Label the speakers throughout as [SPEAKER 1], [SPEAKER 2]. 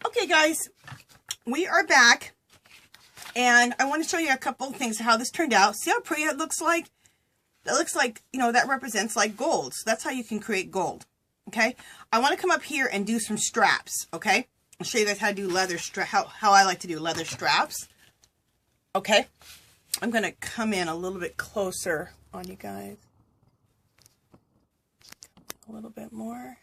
[SPEAKER 1] Okay, guys, we are back, and I want to show you a couple of things how this turned out. See how pretty it looks like? It looks like, you know, that represents like gold. So that's how you can create gold. Okay, I want to come up here and do some straps. Okay, I'll show you guys how to do leather how I like to do leather straps. Okay, I'm gonna come in a little bit closer on you guys. A little bit more.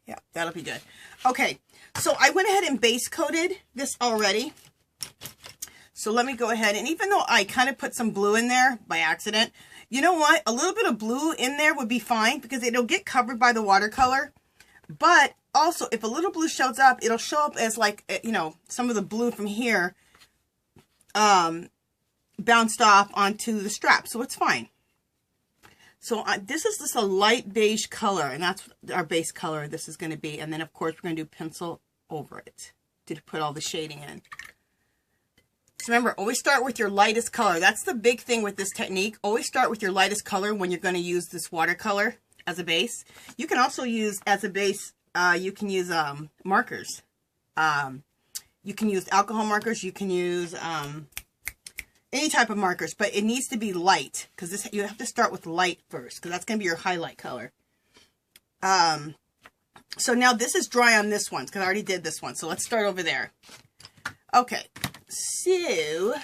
[SPEAKER 1] Yeah, that'll be good. Okay, so I went ahead and base coated this already. So let me go ahead, and even though I kind of put some blue in there by accident, you know what? A little bit of blue in there would be fine because it'll get covered by the watercolor. But also, if a little blue shows up, it'll show up as like, you know, some of the blue from here bounced off onto the strap. So it's fine. So this is just a light beige color, and that's our base color this is going to be. And then, of course, we're going to do pencil over it to put all the shading in. So remember, always start with your lightest color. That's the big thing with this technique. Always start with your lightest color when you're going to use this watercolor as a base. You can also use, as a base, you can use markers. You can use alcohol markers. You can use any type of markers, but it needs to be light because this you have to start with light first because that's going to be your highlight color. So now this is dry on this one because I already did this one. So let's start over there. Okay, so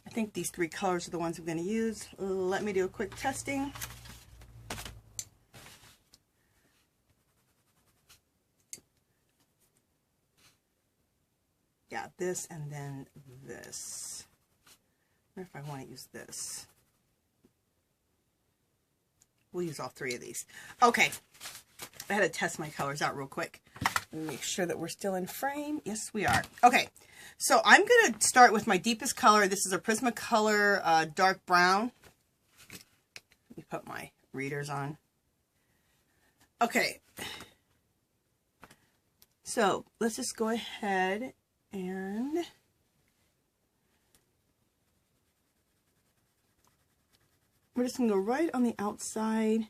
[SPEAKER 1] I think these three colors are the ones I'm going to use. Let me do a quick testing. Yeah, this and then this. I wonder if I want to use this. We'll use all three of these. Okay, I had to test my colors out real quick. Let me make sure that we're still in frame. Yes, we are. Okay, so I'm going to start with my deepest color. This is a Prismacolor dark brown. Let me put my readers on. Okay, so let's just go ahead and we're just going to go right on the outside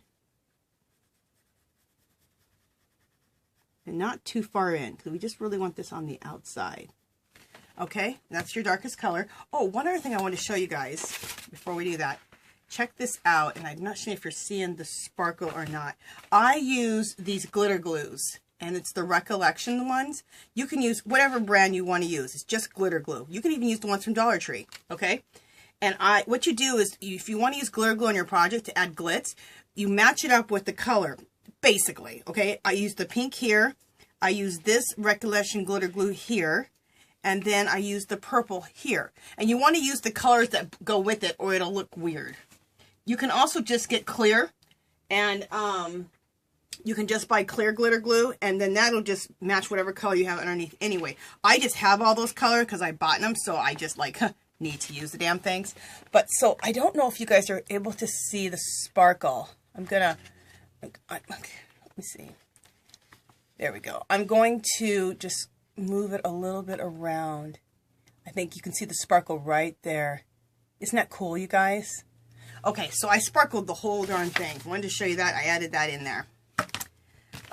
[SPEAKER 1] and not too far in because we just really want this on the outside. Okay, that's your darkest color. Oh, one other thing I want to show you guys before we do that. Check this out, and I'm not sure if you're seeing the sparkle or not. I use these glitter glues. And it's the Recollection ones. You can use whatever brand you want to use. It's just glitter glue. You can even use the ones from Dollar Tree, okay? And what you do is, if you want to use glitter glue on your project to add glitz, you match it up with the color, basically, okay? I use the pink here. I use this Recollection glitter glue here. And then I use the purple here. And you want to use the colors that go with it or it'll look weird. You can also just get clear and, you can just buy clear glitter glue, and then that'll just match whatever color you have underneath anyway. I just have all those colors because I bought them, so I just like need to use the damn things. But so I don't know if you guys are able to see the sparkle. I'm gonna, okay, let me see. There we go. I'm going to just move it a little bit around. I think you can see the sparkle right there. Isn't that cool, you guys? Okay, so I sparkled the whole darn thing. I wanted to show you that. I added that in there.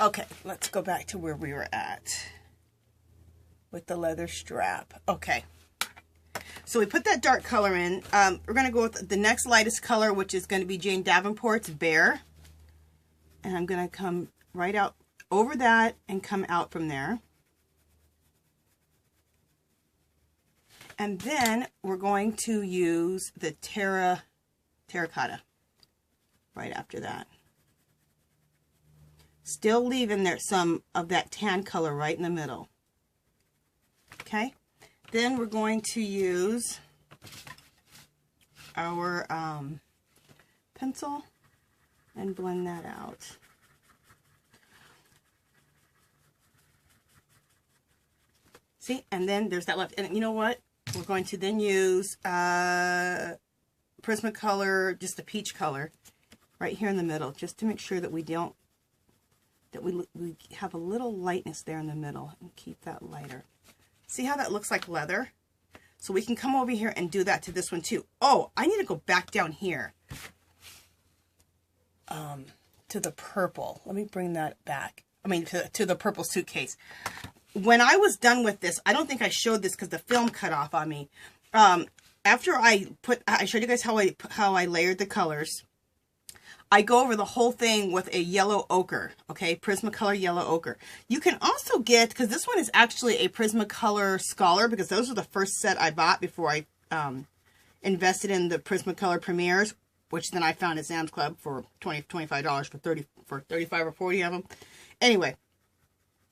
[SPEAKER 1] Okay, let's go back to where we were at with the leather strap. Okay, so we put that dark color in. We're going to go with the next lightest color, which is going to be Jane Davenport's Bear. And I'm going to come right out over that and come out from there. And then we're going to use the terracotta right after that. Still leaving there some of that tan color right in the middle. Okay, then we're going to use our pencil and blend that out. See, and then there's that left. And you know what? We're going to then use Prismacolor, just a peach color, right here in the middle, just to make sure that we don't we have a little lightness there in the middle and keep that lighter. See how that looks like leather? So we can come over here and do that to this one too. Oh, I need to go back down here to the purple. Let me bring that back. to the purple suitcase. When I was done with this, I don't think I showed this because the film cut off on me. After I showed you guys how I layered the colors. I go over the whole thing with a yellow ochre, okay? Prismacolor yellow ochre. You can also get, because this one is actually a Prismacolor Scholar, because those are the first set I bought before I invested in the Prismacolor Premieres, which then I found at Sam's Club for $25 for 35 or 40 of them. Anyway,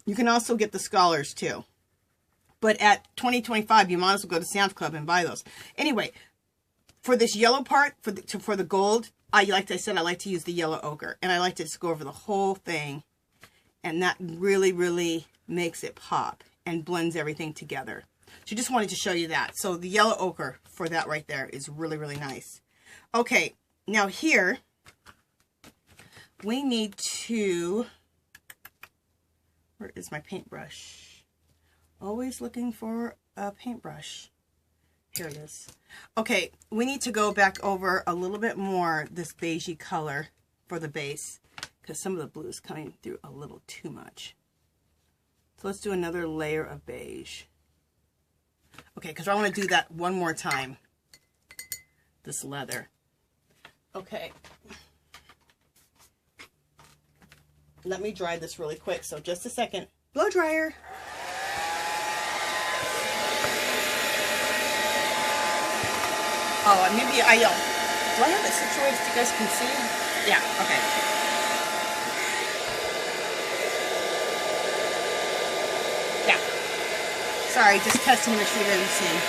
[SPEAKER 1] you can also get the Scholars too. But at $20.25, you might as well go to Sam's Club and buy those. Anyway, for this yellow part, for the gold, like I said, I like to use the yellow ochre. And I like to just go over the whole thing. And that really, really makes it pop and blends everything together. So just wanted to show you that. So the yellow ochre for that right there is really, really nice. Okay, now here, we need to... Where is my paintbrush? Always looking for a paintbrush. Here it is. Okay, we need to go back over a little bit more this beigey color for the base, because some of the blue is coming through a little too much. So let's do another layer of beige. Okay, because I want to do that one more time. This leather. Okay. Let me dry this really quick, so just a second. Blow dryer. Oh, and maybe do I have it situated so you guys can see? Yeah, okay. Yeah. Sorry, just testing to make sure you guys are seeing.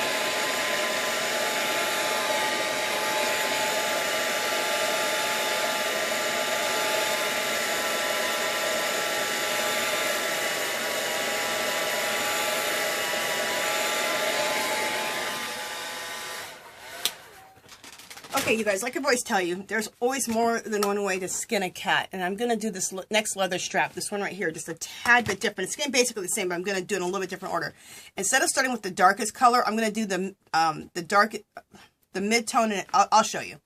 [SPEAKER 1] Okay, you guys, like I always tell you, there's always more than one way to skin a cat. And I'm going to do this next leather strap, this one right here, just a tad bit different. It's basically the same, but I'm going to do it in a little bit different order. Instead of starting with the darkest color, I'm going to do the mid-tone, and I'll show you.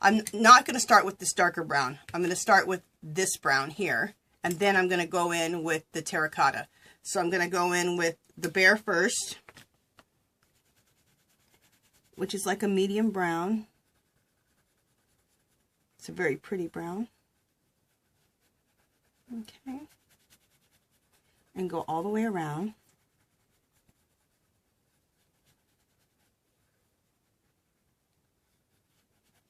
[SPEAKER 1] I'm not going to start with this darker brown. I'm going to start with this brown here, and then I'm going to go in with the terracotta. So I'm going to go in with the bear first, which is like a medium brown. It's a very pretty brown. Okay. And go all the way around.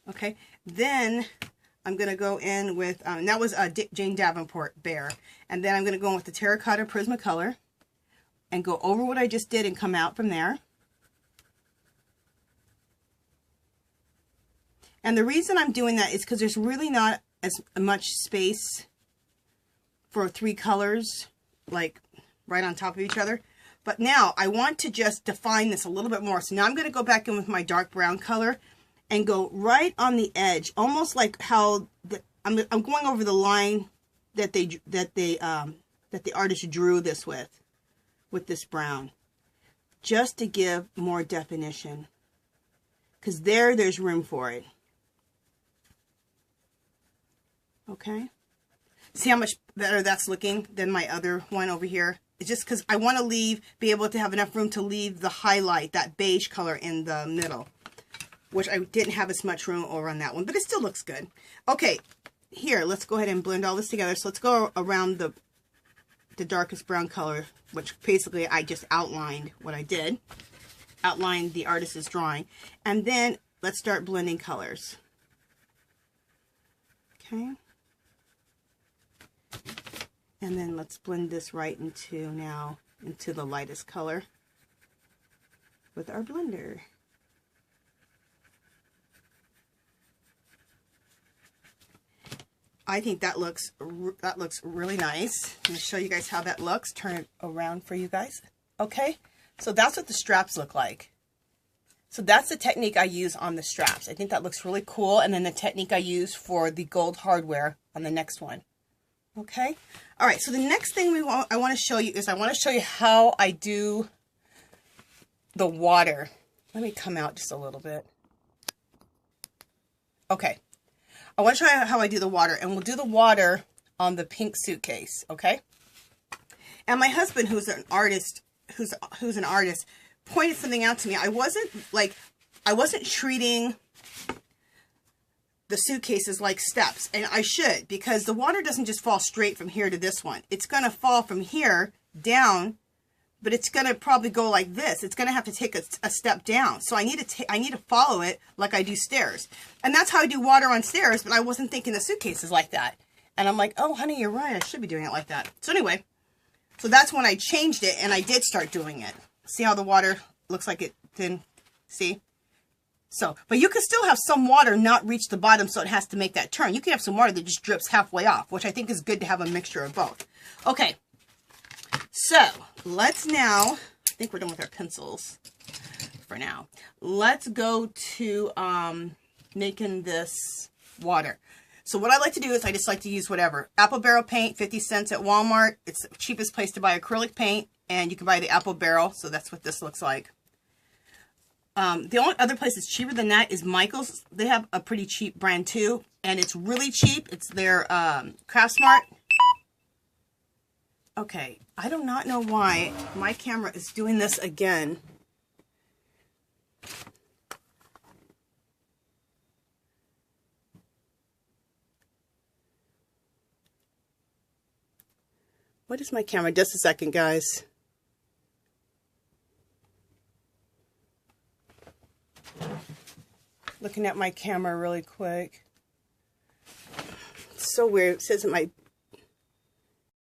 [SPEAKER 1] Okay. Then I'm going to go in with, and that was a Jane Davenport bear. And then I'm going to go in with the terracotta Prismacolor and go over what I just did and come out from there. And the reason I'm doing that is because there's really not as much space for three colors, like right on top of each other. But now I want to just define this a little bit more. So now I'm going to go back in with my dark brown color and go right on the edge, almost like how I'm going over the line that the artist drew this with this brown, just to give more definition. Because there's room for it. Okay, see how much better that's looking than my other one over here? It's just because I want to be able to have enough room to leave the highlight, that beige color in the middle, which I didn't have as much room over on that one, but it still looks good. Okay, here, let's go ahead and blend all this together. So let's go around the darkest brown color, which basically I just outlined what I did, outlined the artist's drawing, and then let's start blending colors. Okay. And then let's blend this right into the lightest color with our blender. I think that looks really nice. I'm going to show you guys how that looks. Turn it around for you guys. Okay, so that's what the straps look like. So that's the technique I use on the straps. I think that looks really cool. And then the technique I use for the gold hardware on the next one. Okay. All right. So the next thing I want to show you is I want to show you how I do the water. Let me come out just a little bit. Okay. I want to show you how I do the water, and we'll do the water on the pink suitcase. Okay. And my husband, who's an artist, who's an artist, pointed something out to me. I wasn't treating the suitcases like steps, and I should, because the water doesn't just fall straight from here to this one. It's going to fall from here down, but it's going to probably go like this. It's going to have to take a step down. So I need to follow it like I do stairs. And that's how I do water on stairs, but I wasn't thinking the suitcases like that. And I'm like, oh, honey, you're right. I should be doing it like that. So anyway, so that's when I changed it, and I did start doing it. See how the water looks like it didn't, see? So, but you can still have some water not reach the bottom, so it has to make that turn. You can have some water that just drips halfway off, which I think is good to have a mixture of both. Okay, so let's now, I think we're done with our pencils for now. Let's go to making this water. So what I like to do is I just like to use whatever. Apple barrel paint, 50 cents at Walmart. It's the cheapest place to buy acrylic paint, and you can buy the apple barrel, so that's what this looks like. The only other place that's cheaper than that is Michael's. They have a pretty cheap brand too, and it's really cheap. It's their Craft Smart. Okay, I do not know why my camera is doing this again. What is my camera? Just a second, guys. Looking at my camera really quick. It's so weird. It says that my